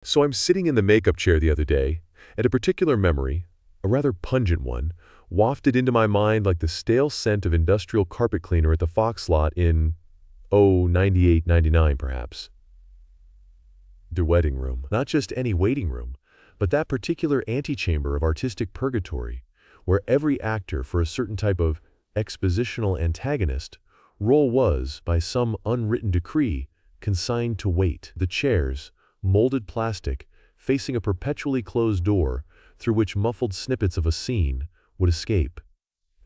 So I'm sitting in the makeup chair the other day, and a particular memory, a rather pungent one, wafted into my mind like the stale scent of industrial carpet cleaner at the Fox lot in, 98, 99 perhaps. The wedding room. Not just any waiting room, but that particular antechamber of artistic purgatory, where every actor for a certain type of expositional antagonist role was, by some unwritten decree, consigned to wait. The chairs, molded plastic, facing a perpetually closed door through which muffled snippets of a scene would escape.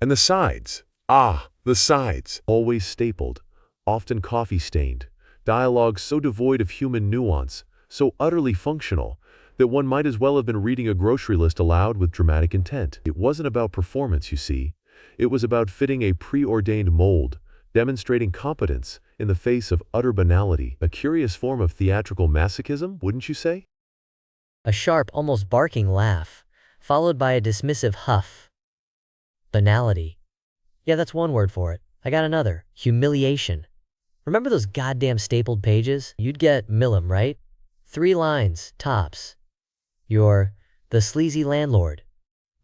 And the sides. The sides. Always stapled, often coffee-stained, dialogue so devoid of human nuance, so utterly functional, that one might as well have been reading a grocery list aloud with dramatic intent. It wasn't about performance, you see. It was about fitting a preordained mold, demonstrating competence in the face of utter banality, a curious form of theatrical masochism, wouldn't you say? A sharp, almost barking laugh, followed by a dismissive huff. Banality. Yeah, that's one word for it. I got another. Humiliation. Remember those goddamn stapled pages? You'd get Milam, right? 3 lines, tops. You're the sleazy landlord.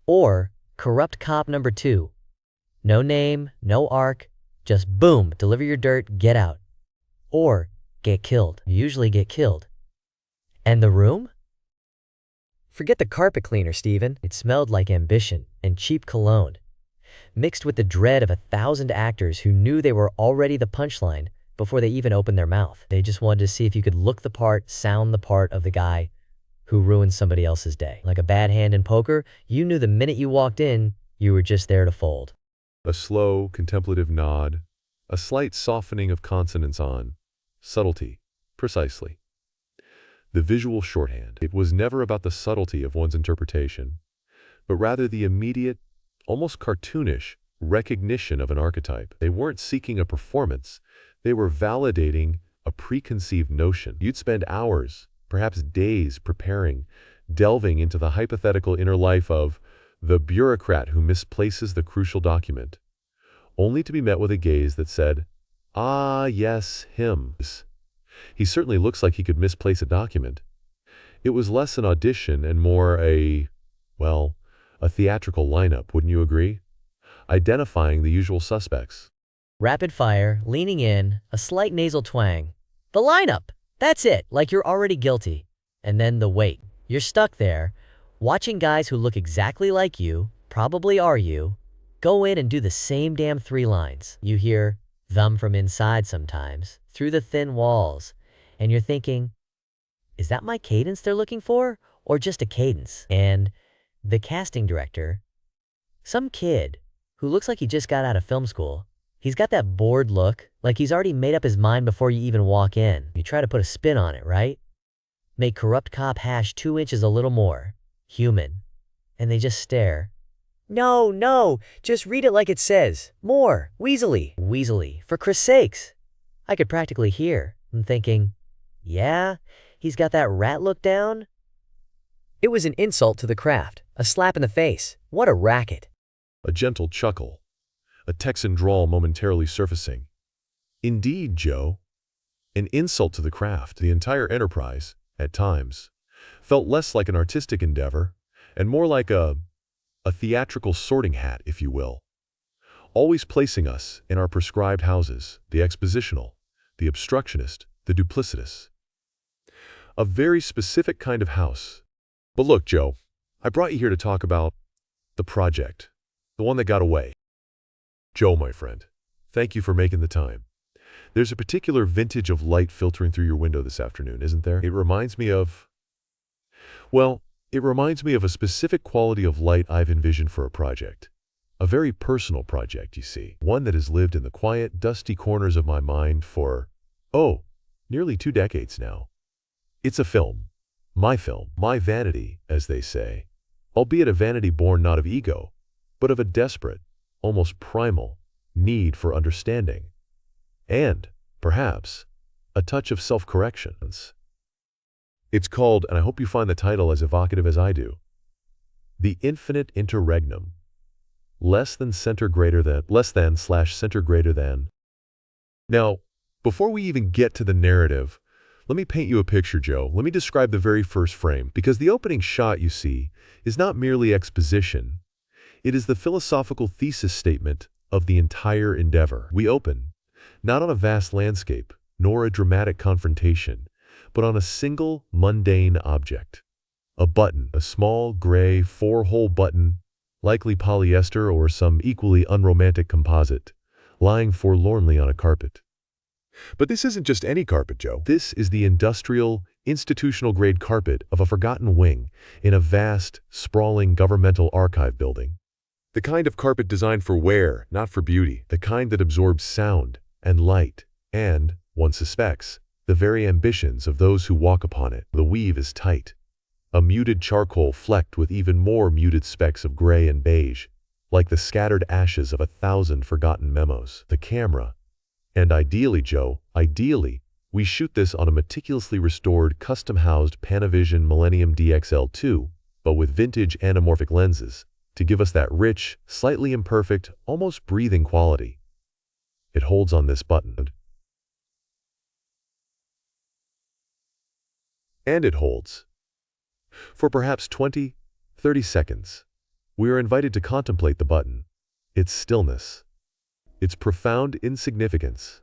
Or corrupt cop number 2. No name, no arc, just boom, deliver your dirt, get out. Or get killed. You usually get killed. And the room? Forget the carpet cleaner, Steven. It smelled like ambition and cheap cologne, mixed with the dread of 1,000 actors who knew they were already the punchline before they even opened their mouth. They just wanted to see if you could look the part, sound the part of the guy who ruined somebody else's day. Like a bad hand in poker, you knew the minute you walked in, you were just there to fold. A slow, contemplative nod, a slight softening of consonants on subtlety, precisely. The visual shorthand. It was never about the subtlety of one's interpretation, but rather the immediate, almost cartoonish, recognition of an archetype. They weren't seeking a performance, they were validating a preconceived notion. You'd spend hours, perhaps days, preparing, delving into the hypothetical inner life of the bureaucrat who misplaces the crucial document, only to be met with a gaze that said, "Ah, yes, him. He certainly looks like he could misplace a document." It was less an audition and more a theatrical lineup, wouldn't you agree? Identifying the usual suspects. Rapid fire, leaning in, a slight nasal twang. The lineup! That's it, like you're already guilty. And then the wait. You're stuck there, watching guys who look exactly like you, probably are you, go in and do the same damn 3 lines. You hear them from inside sometimes, through the thin walls, and you're thinking, is that my cadence they're looking for, or just a cadence? And the casting director, some kid who looks like he just got out of film school, he's got that bored look, like he's already made up his mind before you even walk in. You try to put a spin on it, right? Make corrupt cop hash 2 inches a little more human, and they just stare. No, just read it like it says. More, Weaselly, for Christ's sakes. I could practically hear him thinking, yeah, he's got that rat look down. It was an insult to the craft, a slap in the face. What a racket. A gentle chuckle, a Texan drawl momentarily surfacing. Indeed, Joe. An insult to the craft. The entire enterprise, at times, felt less like an artistic endeavor and more like a theatrical sorting hat, if you will, always placing us in our prescribed houses, the expositional, the obstructionist, the duplicitous. A very specific kind of house. But look, Joe, I brought you here to talk about the project, the one that got away. Joe, my friend, thank you for making the time. There's a particular vintage of light filtering through your window this afternoon, isn't there? It reminds me of a specific quality of light I've envisioned for a project. A very personal project, you see. One that has lived in the quiet, dusty corners of my mind for, nearly 2 decades now. It's a film, my vanity, as they say. Albeit a vanity born not of ego, but of a desperate, almost primal, need for understanding. And, perhaps, a touch of self-correction. It's called, and I hope you find the title as evocative as I do, The Infinite Interregnum. Less than center greater than. Now, before we even get to the narrative, Let me paint you a picture, Joe. Let me describe the very first frame, because the opening shot, you see, is not merely exposition. It is the philosophical thesis statement of the entire endeavor. We open, not on a vast landscape, nor a dramatic confrontation, but on a single, mundane object. A button, a small, gray, four-hole button, likely polyester or some equally unromantic composite, lying forlornly on a carpet. But this isn't just any carpet, Joe. This is the industrial, institutional-grade carpet of a forgotten wing in a vast, sprawling governmental archive building. The kind of carpet designed for wear, not for beauty. The kind that absorbs sound and light and, one suspects, the very ambitions of those who walk upon it. The weave is tight. A muted charcoal flecked with even more muted specks of gray and beige, like the scattered ashes of 1,000 forgotten memos. The camera. And ideally, Joe, ideally, we shoot this on a meticulously restored, custom-housed Panavision Millennium DXL2, but with vintage anamorphic lenses, to give us that rich, slightly imperfect, almost breathing quality. It holds on this button. And it holds. For perhaps 20, 30 seconds, we are invited to contemplate the button, its stillness, its profound insignificance,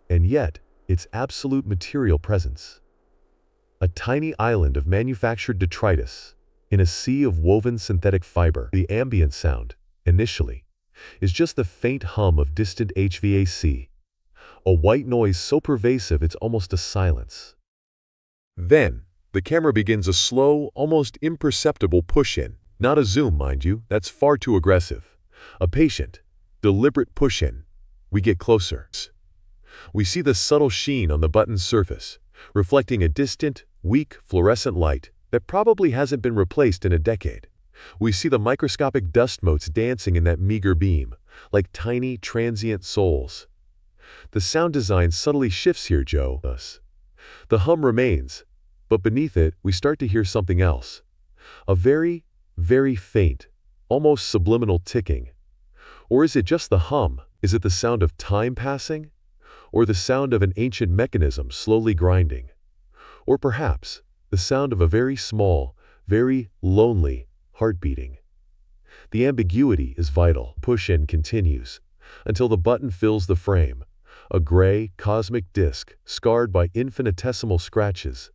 and yet its absolute material presence. A tiny island of manufactured detritus in a sea of woven synthetic fiber. The ambient sound, initially, is just the faint hum of distant HVAC, a white noise so pervasive it's almost a silence. Then, the camera begins a slow, almost imperceptible push-in. Not a zoom, mind you, that's far too aggressive. A patient, deliberate push-in. We get closer. We see the subtle sheen on the button's surface, reflecting a distant, weak, fluorescent light that probably hasn't been replaced in a decade. We see the microscopic dust motes dancing in that meager beam, like tiny, transient souls. The sound design subtly shifts here, Joe. The hum remains, but beneath it, we start to hear something else. A very, very faint, almost subliminal ticking. Or is it just the hum? Is it the sound of time passing? Or the sound of an ancient mechanism slowly grinding? Or perhaps the sound of a very small, very lonely heart beating? The ambiguity is vital. Push-in continues until the button fills the frame, a gray, cosmic disk scarred by infinitesimal scratches,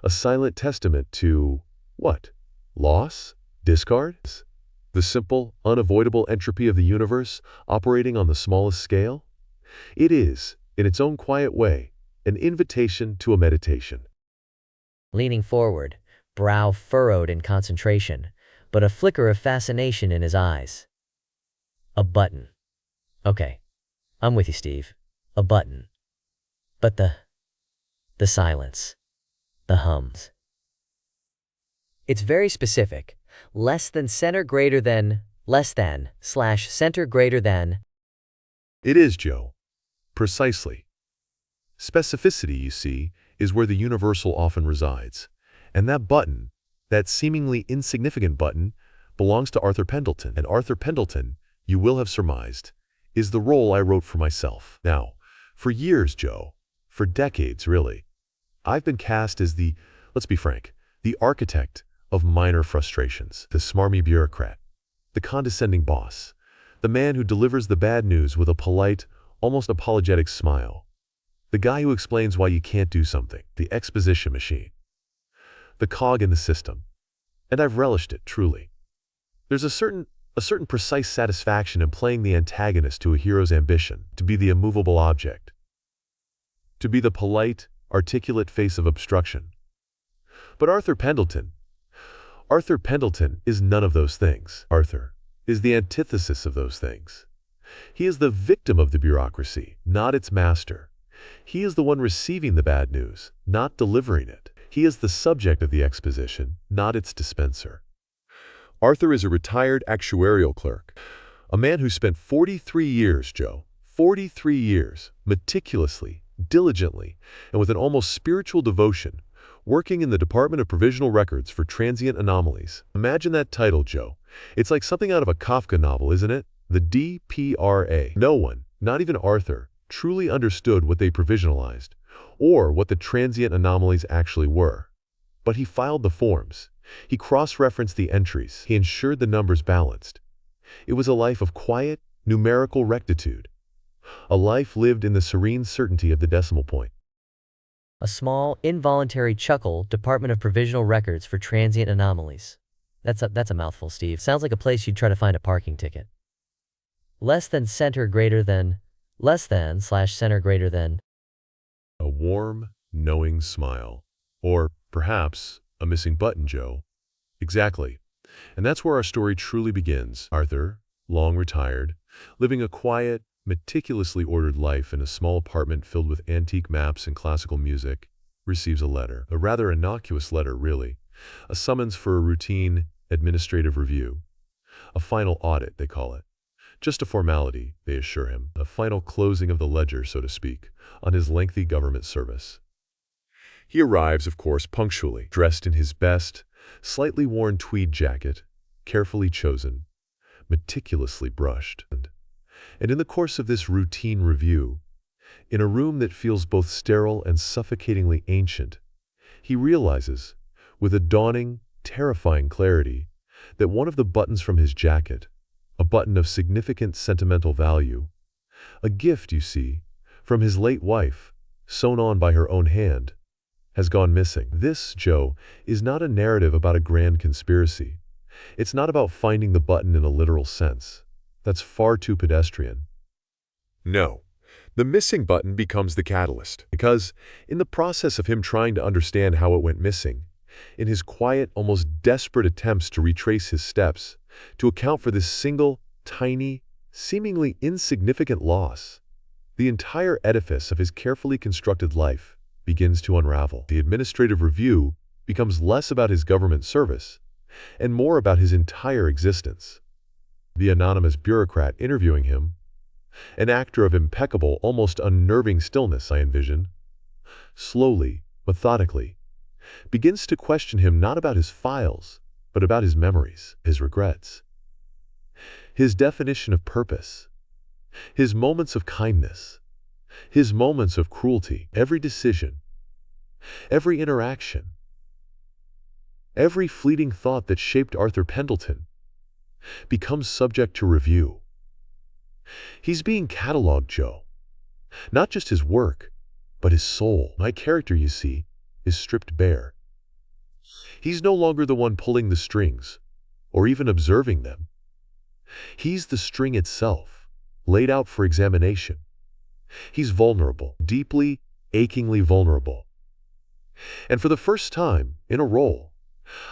a silent testament to, what? Loss? Discard? The simple, unavoidable entropy of the universe operating on the smallest scale? It is, in its own quiet way, an invitation to a meditation. Leaning forward, brow furrowed in concentration, but a flicker of fascination in his eyes. A button. Okay, I'm with you, Steve. A button. But the silence. The hums. It's very specific. Less than center greater than, less than, slash center greater than. It is, Joe. Precisely. Specificity, you see, is where the universal often resides. And that button, that seemingly insignificant button, belongs to Arthur Pendleton. And Arthur Pendleton, you will have surmised, is the role I wrote for myself. Now, for years, Joe, for decades, really, I've been cast as the, let's be frank, the architect of minor frustrations, the smarmy bureaucrat, the condescending boss, the man who delivers the bad news with a polite, almost apologetic smile, the guy who explains why you can't do something, the exposition machine, the cog in the system. And I've relished it, truly. There's a certain precise satisfaction in playing the antagonist to a hero's ambition, to be the immovable object, to be the polite, articulate face of obstruction. But Arthur Pendleton is none of those things. Arthur is the antithesis of those things. He is the victim of the bureaucracy, not its master. He is the one receiving the bad news, not delivering it. He is the subject of the exposition, not its dispenser. Arthur is a retired actuarial clerk, a man who spent 43 years, Joe, 43 years, meticulously, diligently, and with an almost spiritual devotion, working in the Department of Provisional Records for Transient Anomalies. Imagine that title, Joe. It's like something out of a Kafka novel, isn't it? The DPRA. No one, not even Arthur, truly understood what they provisionalized, or what the transient anomalies actually were. But he filed the forms. He cross-referenced the entries. He ensured the numbers balanced. It was a life of quiet, numerical rectitude. A life lived in the serene certainty of the decimal point. A small, involuntary chuckle, Department of Provisional Records for Transient Anomalies. That's a mouthful, Steve. Sounds like a place you'd try to find a parking ticket. Less than center greater than, less than slash center greater than. A warm, knowing smile. Or, perhaps, a missing button, Joe. Exactly. And that's where our story truly begins. Arthur, long retired, living a quiet, meticulously ordered life in a small apartment filled with antique maps and classical music, receives a letter. A rather innocuous letter, really. A summons for a routine administrative review. A final audit, they call it. Just a formality, they assure him. A final closing of the ledger, so to speak, on his lengthy government service. He arrives, of course, punctually, dressed in his best, slightly worn tweed jacket, carefully chosen, meticulously brushed. And in the course of this routine review, in a room that feels both sterile and suffocatingly ancient, he realizes, with a dawning, terrifying clarity, that one of the buttons from his jacket, a button of significant sentimental value, a gift, you see, from his late wife, sewn on by her own hand, has gone missing. This, Joe, is not a narrative about a grand conspiracy. It's not about finding the button in a literal sense. That's far too pedestrian. No. The missing button becomes the catalyst, because in the process of him trying to understand how it went missing, in his quiet, almost desperate attempts to retrace his steps, to account for this single, tiny, seemingly insignificant loss, the entire edifice of his carefully constructed life begins to unravel. The administrative review becomes less about his government service and more about his entire existence. The anonymous bureaucrat interviewing him, an actor of impeccable, almost unnerving stillness, I envision, slowly, methodically, begins to question him not about his files, but about his memories, his regrets, his definition of purpose, his moments of kindness, his moments of cruelty. Every decision, every interaction, every fleeting thought that shaped Arthur Pendleton becomes subject to review. He's being cataloged, Joe. Not just his work, but his soul. My character, you see, is stripped bare. He's no longer the one pulling the strings, or even observing them. He's the string itself, laid out for examination. He's vulnerable, deeply, achingly vulnerable. And for the first time, in a role,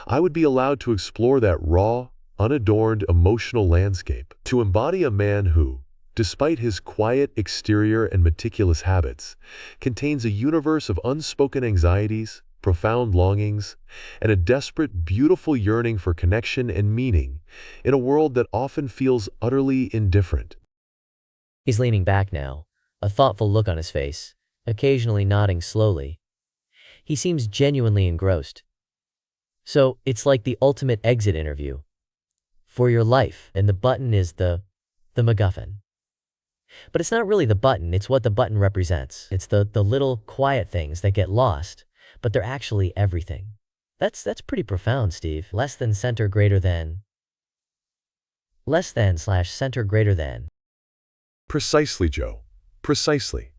I would be allowed to explore that raw, unadorned emotional landscape, to embody a man who, despite his quiet exterior and meticulous habits, contains a universe of unspoken anxieties, profound longings, and a desperate, beautiful yearning for connection and meaning in a world that often feels utterly indifferent. He's leaning back now, a thoughtful look on his face, occasionally nodding slowly. He seems genuinely engrossed. So, it's like the ultimate exit interview for your life, and the button is the MacGuffin. But it's not really the button, it's what the button represents. It's the little quiet things that get lost, but they're actually everything. That's pretty profound, Steve. Less than center greater than. Less than slash center greater than. Precisely, Joe. Precisely.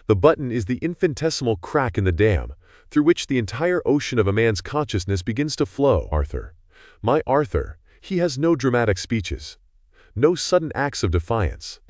The button is the infinitesimal crack in the dam, through which the entire ocean of a man's consciousness begins to flow. Arthur. My Arthur. He has no dramatic speeches, no sudden acts of defiance.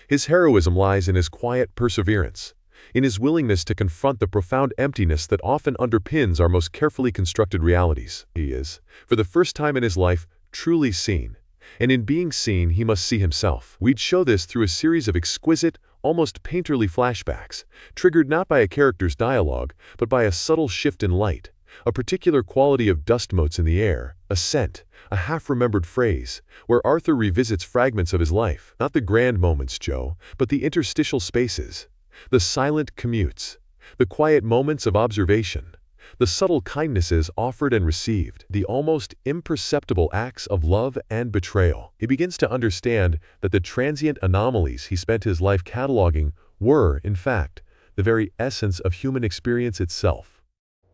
His heroism lies in his quiet perseverance, in his willingness to confront the profound emptiness that often underpins our most carefully constructed realities. He is, for the first time in his life, truly seen, and in being seen he must see himself. We'd show this through a series of exquisite, almost painterly flashbacks, triggered not by a character's dialogue, but by a subtle shift in light, a particular quality of dust motes in the air, a scent, a half-remembered phrase, where Arthur revisits fragments of his life. Not the grand moments, Joe, but the interstitial spaces, the silent commutes, the quiet moments of observation, the subtle kindnesses offered and received, the almost imperceptible acts of love and betrayal. He begins to understand that the transient anomalies he spent his life cataloging were, in fact, the very essence of human experience itself.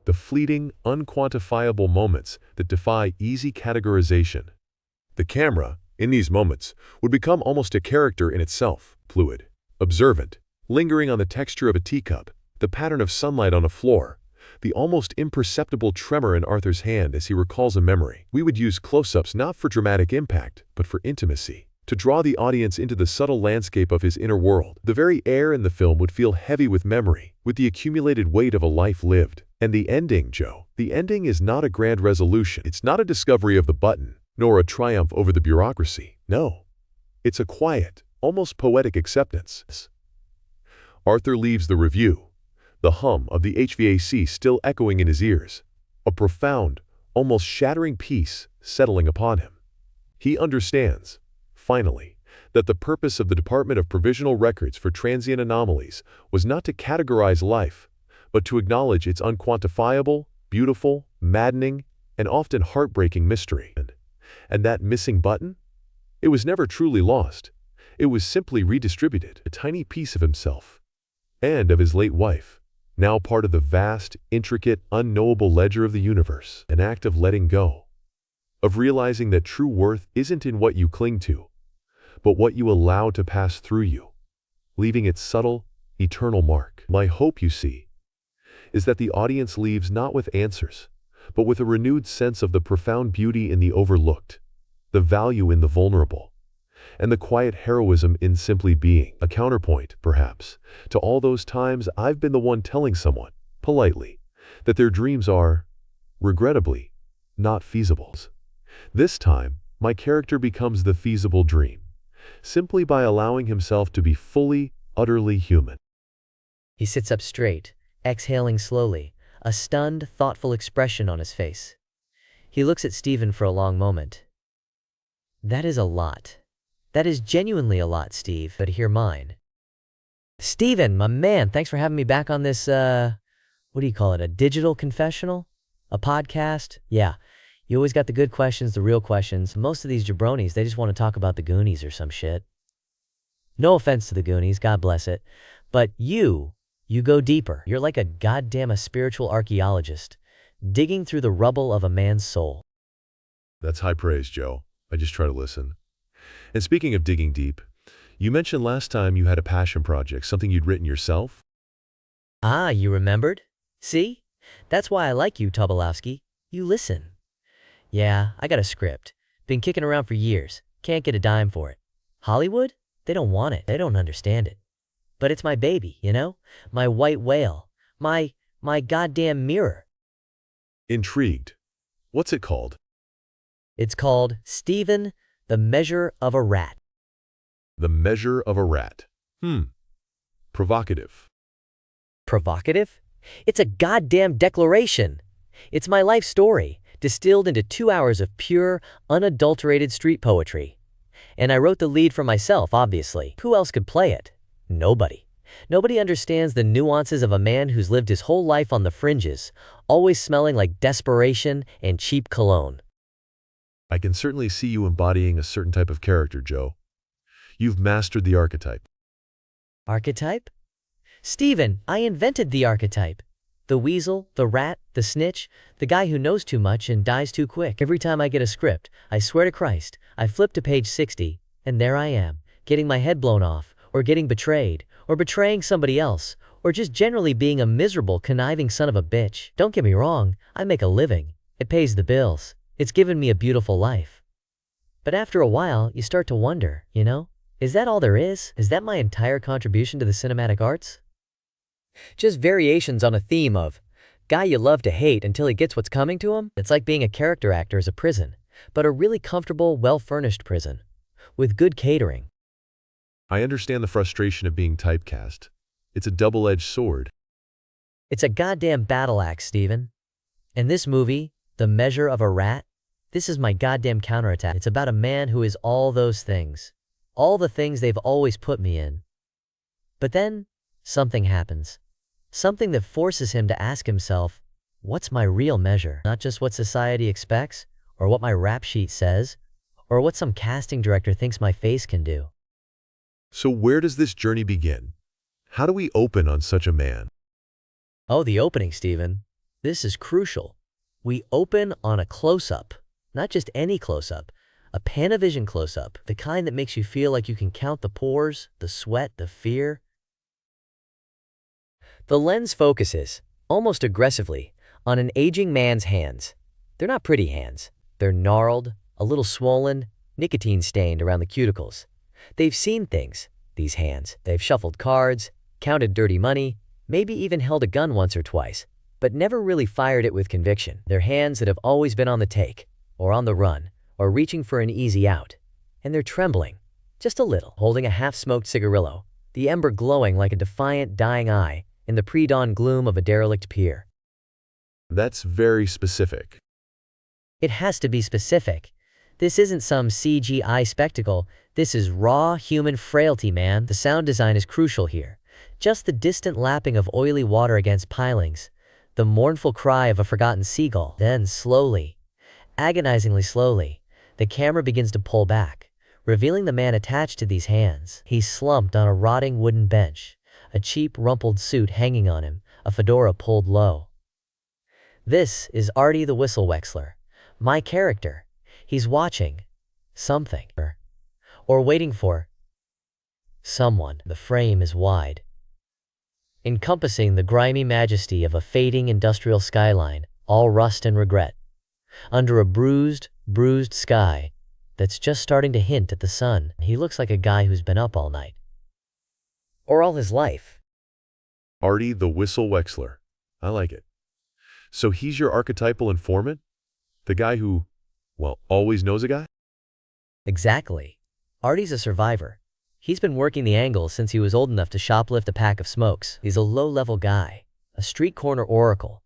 The fleeting, unquantifiable moments that defy easy categorization. The camera, in these moments, would become almost a character in itself, fluid, observant, lingering on the texture of a teacup, the pattern of sunlight on a floor, the almost imperceptible tremor in Arthur's hand as he recalls a memory. We would use close-ups not for dramatic impact, but for intimacy, to draw the audience into the subtle landscape of his inner world. The very air in the film would feel heavy with memory, with the accumulated weight of a life lived. And the ending, Joe, the ending is not a grand resolution. It's not a discovery of the button, nor a triumph over the bureaucracy. No, it's a quiet, almost poetic acceptance. Arthur leaves the review, the hum of the HVAC still echoing in his ears, a profound, almost shattering peace settling upon him. He understands, finally, that the purpose of the Department of Provisional Records for Transient Anomalies was not to categorize life, but to acknowledge its unquantifiable, beautiful, maddening, and often heartbreaking mystery. And that missing button? It was never truly lost. It was simply redistributed, a tiny piece of himself, and of his late wife, now part of the vast, intricate, unknowable ledger of the universe, an act of letting go, of realizing that true worth isn't in what you cling to, but what you allow to pass through you, leaving its subtle, eternal mark. My hope, you see, is that the audience leaves not with answers, but with a renewed sense of the profound beauty in the overlooked, the value in the vulnerable, and the quiet heroism in simply being, a counterpoint, perhaps, to all those times I've been the one telling someone, politely, that their dreams are, regrettably, not feasible. This time, my character becomes the feasible dream, simply by allowing himself to be fully, utterly human. He sits up straight, exhaling slowly, a stunned, thoughtful expression on his face. He looks at Stephen for a long moment. That is a lot. That is genuinely a lot, Steve, but hear mine. Stephen, my man, thanks for having me back on this, what do you call it, a digital confessional? A podcast? Yeah, you always got the good questions, the real questions. Most of these jabronis, they just want to talk about the Goonies or some shit. No offense to the Goonies, God bless it, but you go deeper. You're like a goddamn spiritual archaeologist, digging through the rubble of a man's soul. That's high praise, Joe. I just try to listen. And speaking of digging deep, you mentioned last time you had a passion project, something you'd written yourself? Ah, you remembered? See? That's why I like you, Tobolowsky. You listen. Yeah, I got a script. Been kicking around for years. Can't get a dime for it. Hollywood? They don't want it. They don't understand it. But it's my baby, you know? My white whale. My goddamn mirror. Intrigued. What's it called? It's called Stephen, the Measure of a Rat. The Measure of a Rat. Provocative. Provocative? It's a goddamn declaration. It's my life story, distilled into 2 hours of pure, unadulterated street poetry. And I wrote the lead for myself, obviously. Who else could play it? Nobody. Nobody understands the nuances of a man who's lived his whole life on the fringes, always smelling like desperation and cheap cologne. I can certainly see you embodying a certain type of character, Joe. You've mastered the archetype. Archetype? Stephen, I invented the archetype. The weasel, the rat, the snitch, the guy who knows too much and dies too quick. Every time I get a script, I swear to Christ, I flip to page 60, and there I am, getting my head blown off, or getting betrayed, or betraying somebody else, or just generally being a miserable, conniving son of a bitch. Don't get me wrong, I make a living. It pays the bills. It's given me a beautiful life. But after a while, you start to wonder, you know? Is that all there is? Is that my entire contribution to the cinematic arts? Just variations on a theme of guy you love to hate until he gets what's coming to him? It's like being a character actor as a prison, but a really comfortable, well-furnished prison, with good catering. I understand the frustration of being typecast. It's a double-edged sword. It's a goddamn battle axe, Stephen. In this movie, The Measure of a Rat, this is my goddamn counterattack. It's about a man who is all those things. All the things they've always put me in. But then, something happens. Something that forces him to ask himself, what's my real measure? Not just what society expects, or what my rap sheet says, or what some casting director thinks my face can do. So where does this journey begin? How do we open on such a man? Oh, the opening, Steven. This is crucial. We open on a close-up. Not just any close-up. A Panavision close-up. The kind that makes you feel like you can count the pores, the sweat, the fear. The lens focuses, almost aggressively, on an aging man's hands. They're not pretty hands. They're gnarled, a little swollen, nicotine-stained around the cuticles. They've seen things, these hands. They've shuffled cards, counted dirty money, maybe even held a gun once or twice, but never really fired it with conviction. They're hands that have always been on the take, or on the run, or reaching for an easy out. And they're trembling, just a little, holding a half-smoked cigarillo, the ember glowing like a defiant, dying eye in the pre-dawn gloom of a derelict pier. That's very specific. It has to be specific. This isn't some CGI spectacle. This is raw human frailty, man. The sound design is crucial here. Just the distant lapping of oily water against pilings, the mournful cry of a forgotten seagull. Then slowly, agonizingly slowly, the camera begins to pull back, revealing the man attached to these hands. He's slumped on a rotting wooden bench, a cheap rumpled suit hanging on him, a fedora pulled low. This is Artie the Whistle Wexler, my character. He's watching something, or waiting for someone. The frame is wide, encompassing the grimy majesty of a fading industrial skyline, all rust and regret, under a bruised sky that's just starting to hint at the sun. He looks like a guy who's been up all night. Or all his life. Artie the Whistle Wexler. I like it. So he's your archetypal informant? The guy who, well, always knows a guy? Exactly. Artie's a survivor. He's been working the angle since he was old enough to shoplift a pack of smokes. He's a low-level guy, a street corner oracle,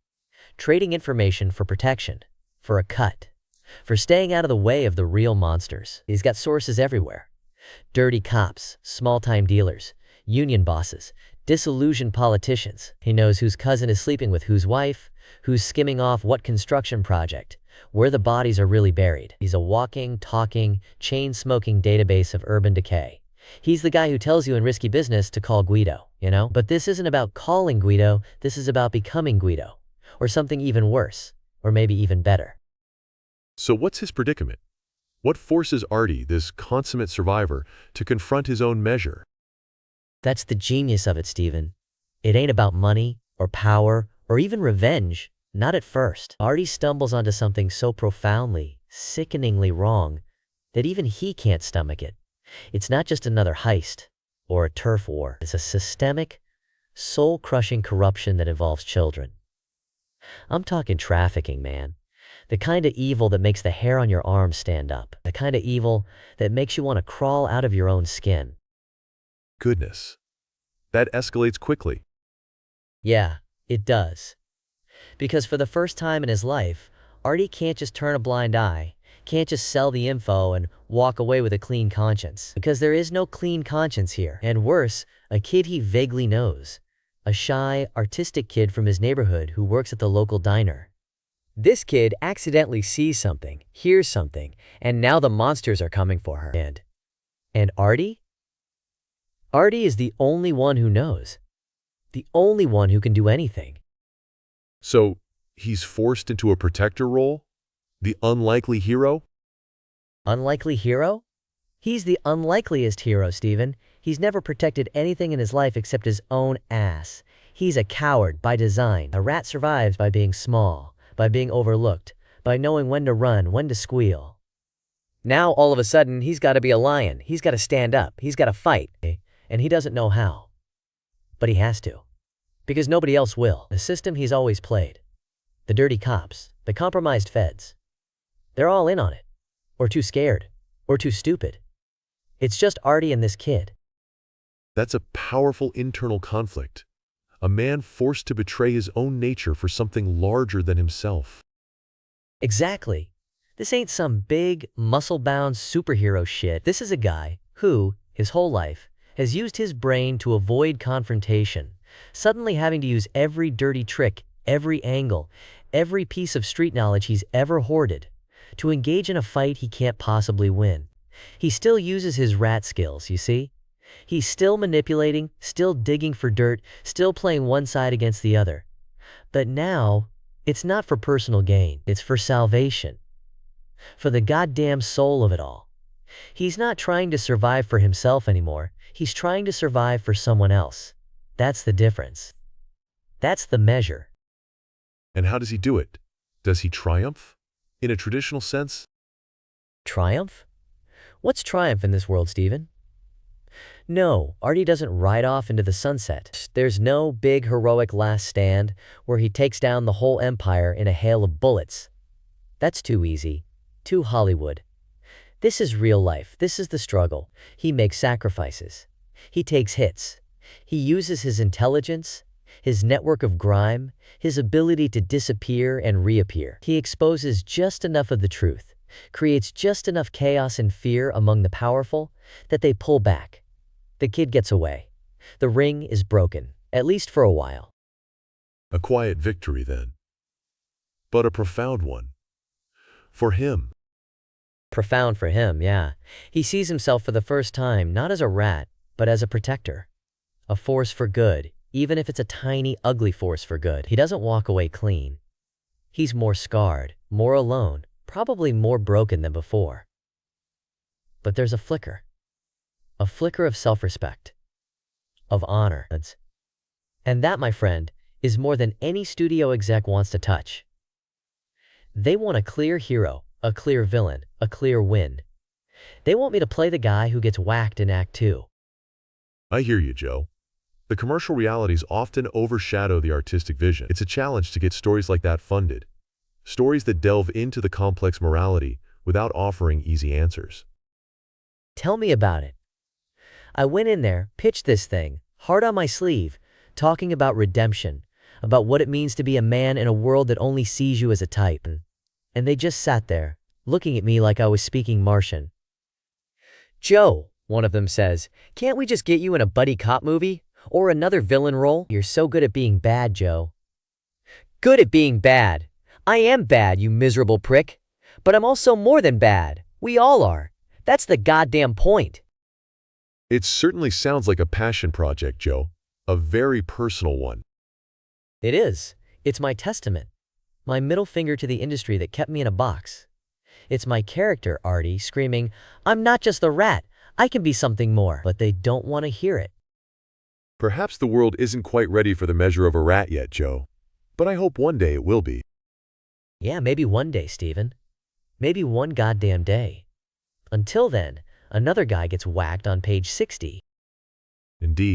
trading information for protection, for a cut, for staying out of the way of the real monsters. He's got sources everywhere. Dirty cops, small-time dealers, union bosses, disillusioned politicians. He knows whose cousin is sleeping with whose wife, who's skimming off what construction project, where the bodies are really buried. He's a walking, talking, chain-smoking database of urban decay. He's the guy who tells you in risky business to call Guido, you know? But this isn't about calling Guido, this is about becoming Guido. Or something even worse, or maybe even better. So what's his predicament? What forces Artie, this consummate survivor, to confront his own measure? That's the genius of it, Steven. It ain't about money, or power, or even revenge. Not at first. Artie stumbles onto something so profoundly, sickeningly wrong, that even he can't stomach it. It's not just another heist, or a turf war. It's a systemic, soul-crushing corruption that involves children. I'm talking trafficking, man. The kind of evil that makes the hair on your arm stand up. The kind of evil that makes you want to crawl out of your own skin. Goodness. That escalates quickly. Yeah, it does. Because for the first time in his life, Artie can't just turn a blind eye, can't just sell the info and walk away with a clean conscience. Because there is no clean conscience here. And worse, a kid he vaguely knows. A shy, artistic kid from his neighborhood who works at the local diner. This kid accidentally sees something, hears something, and now the monsters are coming for her. And Artie? Artie is the only one who knows. The only one who can do anything. So, he's forced into a protector role? The unlikely hero? Unlikely hero? He's the unlikeliest hero, Steven. He's never protected anything in his life except his own ass. He's a coward by design. A rat survives by being small, by being overlooked, by knowing when to run, when to squeal. Now, all of a sudden, he's got to be a lion. He's got to stand up. He's got to fight. And he doesn't know how. But he has to. Because nobody else will. The system he's always played. The dirty cops. The compromised feds. They're all in on it. Or too scared. Or too stupid. It's just Artie and this kid. That's a powerful internal conflict. A man forced to betray his own nature for something larger than himself. Exactly. This ain't some big, muscle-bound superhero shit. This is a guy who, his whole life, has used his brain to avoid confrontation, suddenly having to use every dirty trick, every angle, every piece of street knowledge he's ever hoarded, to engage in a fight he can't possibly win. He still uses his rat skills, you see? He's still manipulating, still digging for dirt, still playing one side against the other. But now, it's not for personal gain, it's for salvation. For the goddamn soul of it all. He's not trying to survive for himself anymore, he's trying to survive for someone else. That's the difference. That's the measure. And how does he do it? Does he triumph? In a traditional sense? Triumph? What's triumph in this world, Stephen? No, Artie doesn't ride off into the sunset. There's no big heroic last stand where he takes down the whole empire in a hail of bullets. That's too easy. Too Hollywood. This is real life. This is the struggle. He makes sacrifices. He takes hits. He uses his intelligence, his network of grime, his ability to disappear and reappear. He exposes just enough of the truth, creates just enough chaos and fear among the powerful that they pull back. The kid gets away. The ring is broken, at least for a while. A quiet victory, then. But a profound one. For him. Profound for him, yeah. He sees himself for the first time not as a rat, but as a protector. A force for good, even if it's a tiny, ugly force for good. He doesn't walk away clean. He's more scarred, more alone, probably more broken than before. But there's a flicker. A flicker of self-respect. Of honor. And that, my friend, is more than any studio exec wants to touch. They want a clear hero, a clear villain, a clear win. They want me to play the guy who gets whacked in Act 2. I hear you, Joe. The commercial realities often overshadow the artistic vision. It's a challenge to get stories like that funded. Stories that delve into the complex morality without offering easy answers. Tell me about it. I went in there, pitched this thing, hard on my sleeve, talking about redemption, about what it means to be a man in a world that only sees you as a type. And they just sat there, looking at me like I was speaking Martian. "Joe," one of them says, "can't we just get you in a buddy cop movie? Or another villain role? You're so good at being bad, Joe." Good at being bad. I am bad, you miserable prick. But I'm also more than bad. We all are. That's the goddamn point. It certainly sounds like a passion project, Joe. A very personal one. It is. It's my testament. My middle finger to the industry that kept me in a box. It's my character, Artie, screaming, "I'm not just the rat. I can be something more." But they don't want to hear it. Perhaps the world isn't quite ready for the measure of a rat yet, Joe. But I hope one day it will be. Yeah, maybe one day, Stephen. Maybe one goddamn day. Until then, another guy gets whacked on page 60. Indeed.